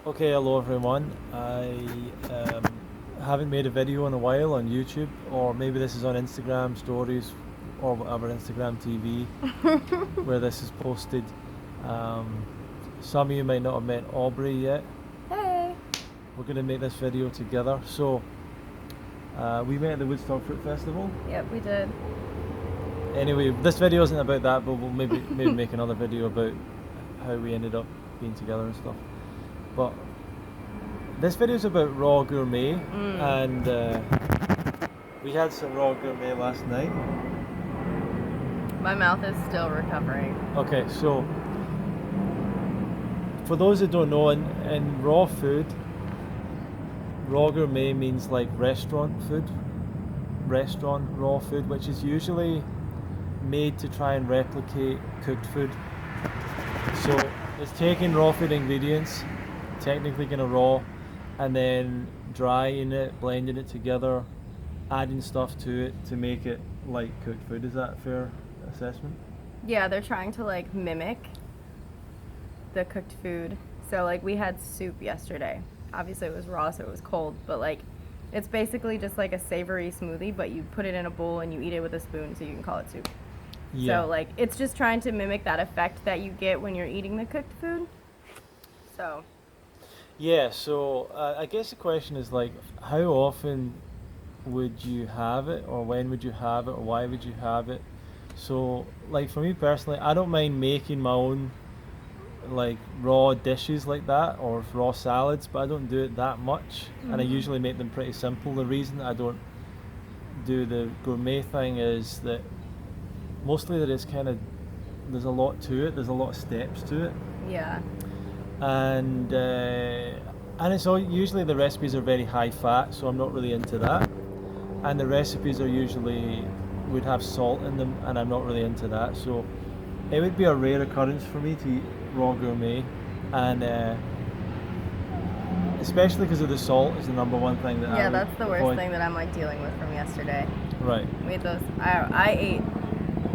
Okay, hello everyone. I haven't made a video in a while on YouTube, or maybe this is on Instagram stories or whatever, Instagram TV, where this is posted. Um, some of you might not have met Aubrey yet. Hey. We're going to make this video together. So, we met at the Woodstock Fruit Festival. Yep, we did. Anyway, this video isn't about that, but we'll maybe make another video about how we ended up being together and stuff. But this video is about raw gourmet, and we had some raw gourmet last night. My mouth is still recovering. Okay, so for those that don't know, in raw food, raw gourmet means like restaurant raw food, which is usually made to try and replicate cooked food. So it's taking raw food ingredients, technically kind of raw, and then drying it, blending it together, adding stuff to it to make it like cooked food. Is that a fair assessment? Yeah, they're trying to like mimic the cooked food. So like we had soup yesterday. Obviously it was raw, so it was cold, but like it's basically just like a savory smoothie, but you put it in a bowl and you eat it with a spoon, so you can call it soup. Yeah. So like it's just trying to mimic that effect that you get when you're eating the cooked food. So Yeah, so I guess the question is like, how often would you have it, or when would you have it, or why would you have it? So, like for me personally, I don't mind making my own like raw dishes like that, or raw salads, but I don't do it that much, and I usually make them pretty simple. The reason I don't do the gourmet thing is that mostly that it's kind of, there's a lot to it, there's a lot of steps to it. yeah. And it's all, usually the recipes are very high fat, so I'm not really into that. And the recipes are usually would have salt in them, and I'm not really into that. So it would be a rare occurrence for me to eat raw gourmet, and especially because of the salt is the number one thing that Yeah, I would that's the worst avoid. thing that I'm like dealing with from yesterday. Right. We ate those. I ate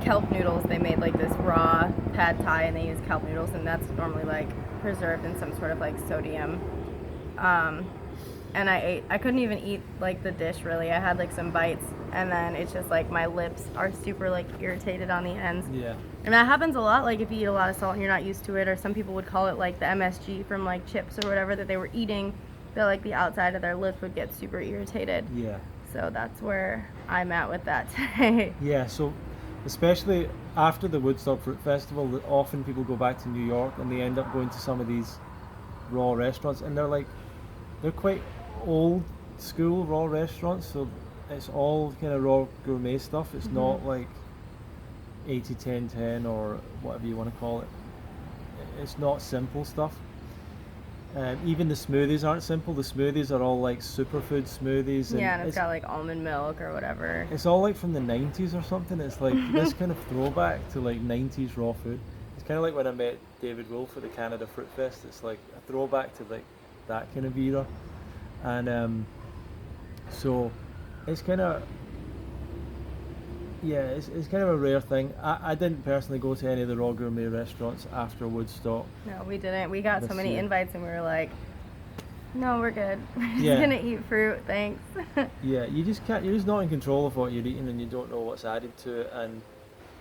kelp noodles. They made like this raw pad thai, and they use kelp noodles, and that's normally like preserved in some sort of like sodium. And I couldn't even eat like the dish really. I had like some bites, and then it's just like my lips are super like irritated on the ends. Yeah. And that happens a lot, like if you eat a lot of salt and you're not used to it, or some people would call it like the MSG from like chips or whatever that they were eating, that like the outside of their lips would get super irritated. Yeah. So that's where I'm at with that today. Yeah, so especially after the Woodstock Fruit Festival, often people go back to New York and they end up going to some of these raw restaurants, and they're quite old school raw restaurants, so it's all kind of raw gourmet stuff. It's not like 80-10-10 or whatever you want to call it. It's not simple stuff. Even the smoothies aren't simple. The smoothies are all like superfood smoothies. Yeah, and it's got like almond milk or whatever. It's all like from the 90s or something. It's like this kind of throwback to like 90s raw food. It's kind of like when I met David Wolf at the Canada Fruit Fest. It's like a throwback to like that kind of era. And so it's kind of, yeah, it's kind of a rare thing. I didn't personally go to any of the raw gourmet restaurants after Woodstock. No, we didn't. We got so This many year. invites and we were like, no, we're good. We're just Yeah. gonna eat fruit, thanks. Yeah, you just can't. You're just not in control of what you're eating, and you don't know what's added to it. And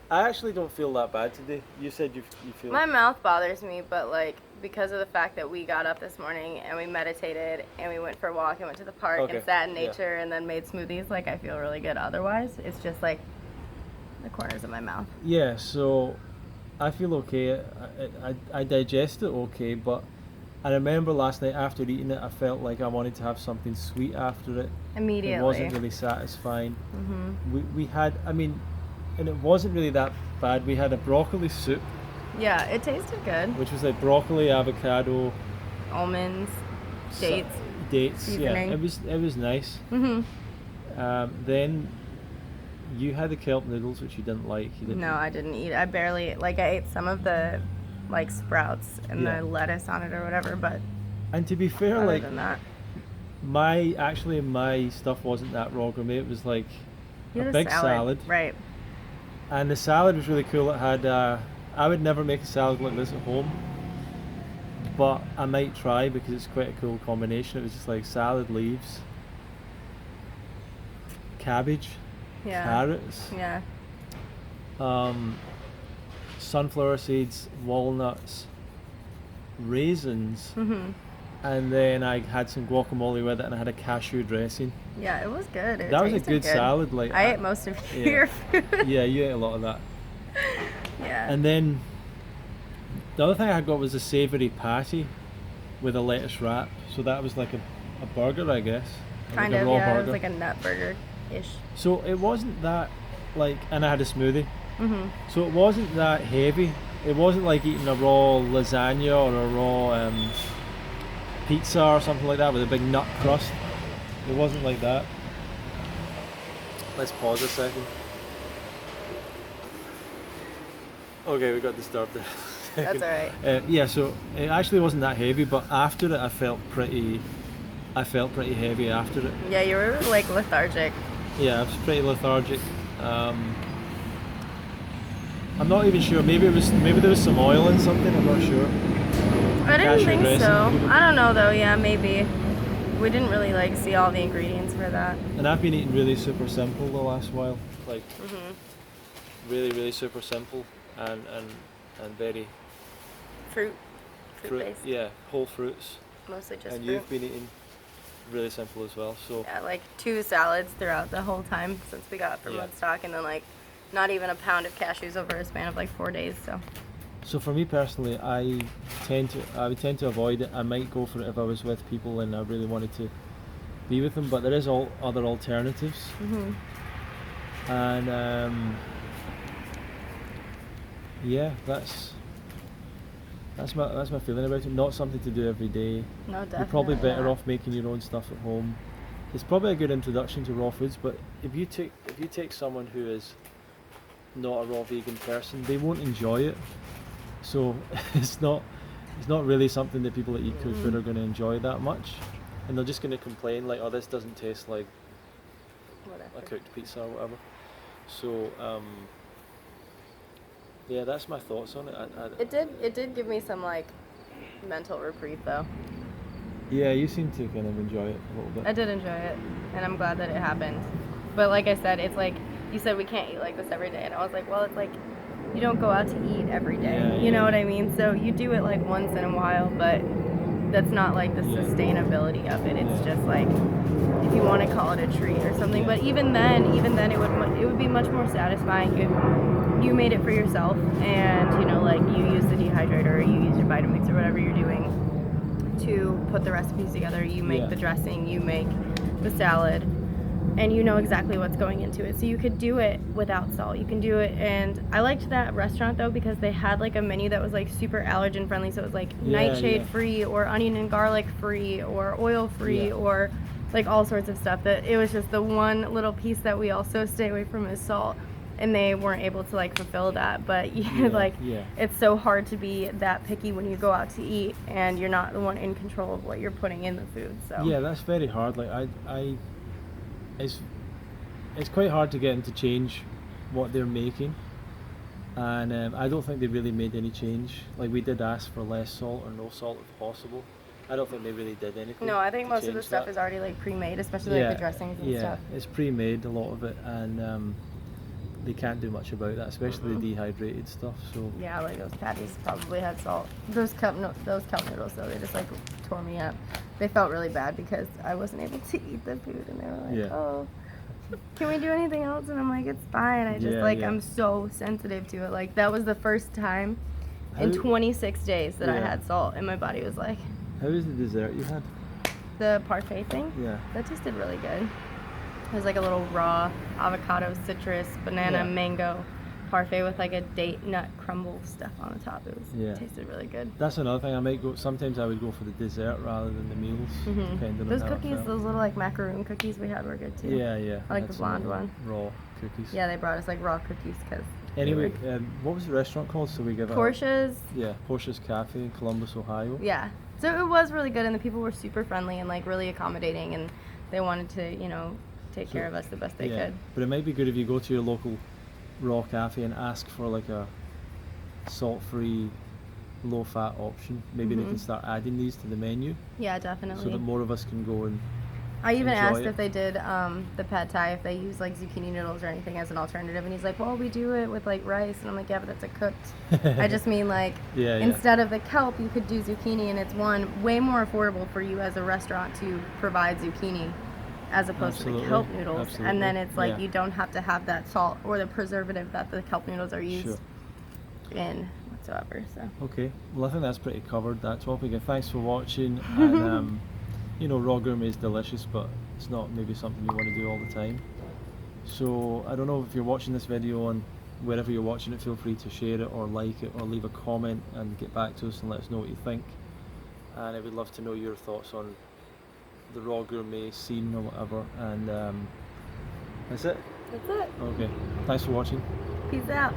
I actually don't feel that bad today. You said you feel. My mouth bothers me, but like because of the fact that we got up this morning and we meditated and we went for a walk and went to the park Okay, and sat in yeah. nature and then made smoothies, like I feel really good otherwise. It's just like the corners of my mouth. Yeah, so I feel okay. I digest it okay, but I remember last night after eating it, I felt like I wanted to have something sweet after it. Immediately. It wasn't really satisfying. Mm-hmm. We had, I mean, and it wasn't really that bad. We had a broccoli soup, Yeah, it tasted good. which was like broccoli, avocado, Almonds, dates. dates. Seasoning. Yeah, it was nice. Mm-hmm. Then you had the kelp noodles, which you didn't like. You didn't. No, I didn't eat. I barely like. I ate some of the like sprouts and Yeah. the lettuce on it or whatever, but And to be fair, other like than that, my stuff wasn't that raw gourmet. It was like you a had big salad. Right. And the salad was really cool. It had I would never make a salad like this at home. but I might try because it's quite a cool combination. It was just like salad leaves, cabbage, Yeah. carrots, Yeah. sunflower seeds, walnuts, raisins, Mhm. and then I had some guacamole with it, and I had a cashew dressing. Yeah, it was good. It That was a tasted good salad. Like I ate most of yeah. your food. Yeah, you ate a lot of that. Yeah. And then the other thing I got was a savoury patty with a lettuce wrap. So that was like a burger, I guess. Kind like of, a raw yeah. burger. It was like a nut burger ish. So it wasn't that like, and I had a smoothie. Mhm. So it wasn't that heavy. It wasn't like eating a raw lasagna or a raw pizza or something like that with a big nut crust. It wasn't like that. Let's pause a second. Okay, we got disturbed there. That's alright. Yeah, so it actually wasn't that heavy, but after it, I felt pretty heavy after it. Yeah, you were like lethargic. Yeah, I was pretty lethargic. I'm not even sure. Maybe there was some oil in something. I'm not sure. I didn't Cashew think dressing. so. I don't know though. Yeah, maybe. We didn't really like see all the ingredients for that. And I've been eating really super simple the last while, like Mhm. really super simple and very Fruit fruit. based. Yeah, whole fruits. Mostly just And fruit. you've been eating really simple as well. So Yeah, like 2 salads throughout the whole time since we got from Yeah. Woodstock, and then like not even a pound of cashews over a span of like 4 days. So for me personally, I would tend to avoid it. I might go for it if I was with people and I really wanted to be with them, but there is all other alternatives. Mhm. And yeah, that's my feeling about it. Not something to do every day. No, definitely. You're probably better not. off making your own stuff at home. It's probably a good introduction to raw foods, but if you take someone who is not a raw vegan person, they won't enjoy it. So it's not really something that people that eat cooked food are going to enjoy that much, and they're just going to complain like, oh, this doesn't taste like Whatever. a cooked pizza or whatever. So yeah, that's my thoughts on it. It did give me some like mental reprieve though. Yeah, you seem to kind of enjoy it a little bit. I did enjoy it, and I'm glad that it happened. But like I said, it's like you said, we can't eat like this every day, and I was like, well, it's like you don't go out to eat every day. Yeah, you know yeah. what I mean? So you do it like once in a while, but that's not like the Yeah. sustainability of it. It's Yeah. just like if you want to call it a treat or something. Yeah. But even then, it would be much more satisfying if you made it for yourself, and you know, like you use the dehydrator, or you use your Vitamix or whatever you're doing to put the recipes together. You make Yeah. the dressing, you make the salad, and you know exactly what's going into it. So you could do it without salt. You can do it. And I liked that restaurant though because they had like a menu that was like super allergen friendly. So it was like Yeah, nightshade yeah. free, or onion and garlic free, or oil free, Yeah. or like all sorts of stuff. That it was just the one little piece that we also stay away from is salt. And they weren't able to like fulfill that. But Yeah, like yeah. it's so hard to be that picky when you go out to eat and you're not the one in control of what you're putting in the food. So Yeah, that's very hard. Like it's quite hard to get them to change what they're making, and I don't think they really made any change. Like we did ask for less salt or no salt if possible. I don't think they really did anything. no, I think to most of the change stuff that. is already like pre-made, especially like the dressings and yeah, stuff. it's pre-made, a lot of it, and they can't do much about that, especially the dehydrated stuff. So Yeah, like those patties probably had salt. Those kelp noodles though, they just like tore me up. They felt really bad because I wasn't able to eat the food, and they were like, Yeah. "Oh, can we do anything else?" And I'm like, "It's fine." I just Yeah, like yeah. I'm so sensitive to it. Like that was the first time in How- 26 days that I Yeah. had salt, and my body was like, how is the dessert you had? the parfait thing. Yeah. That tasted really good. It was like a little raw avocado, citrus, banana, Yeah. mango parfait with like a date nut crumble stuff on the top. Yeah. It tasted really good. That's another thing. Sometimes I would go for the dessert rather than the meals, depending Those on how it cookies, felt. those little like macaroon cookies we had were good too. Yeah, yeah. I like had the some blonde of the one. Raw cookies. Yeah, they brought us like raw cookies because Anyway, what was the restaurant called? So we give it. Porsche's. Yeah, Porsche's Cafe in Columbus, Ohio. Yeah, so it was really good, and the people were super friendly and like really accommodating, and they wanted to, you know, take care of us the best they yeah. could. But it might be good if you go to your local raw cafe and ask for like a salt-free low-fat option. Maybe they Mhm. can start adding these to the menu Yeah, so definitely. that more of us can go and I even enjoy asked it. if they did the pad thai, if they use like zucchini noodles or anything as an alternative, and he's like, "Well, we do it with like rice," and I'm like, "Yeah, but that's a cooked." I just mean like Yeah, yeah. instead of the kelp, you could do zucchini, and it's way more affordable for you as a restaurant to provide zucchini as opposed to the Absolutely. kelp noodles. And then Absolutely. it's like Yeah. you don't have to have that salt or the preservative that the kelp noodles are used Sure. in whatsoever. So Okay. Well, I think that's pretty covered, that topic. And thanks for watching. And raw gourmet is delicious, but it's not maybe something you want to do all the time. So I don't know if you're watching this video on wherever you're watching it, feel free to share it or like it or leave a comment and get back to us and let us know what you think. And I would love to know your thoughts on the raw gourmet scene or whatever. And that's it. that's it. Okay. Thanks for watching. Peace out.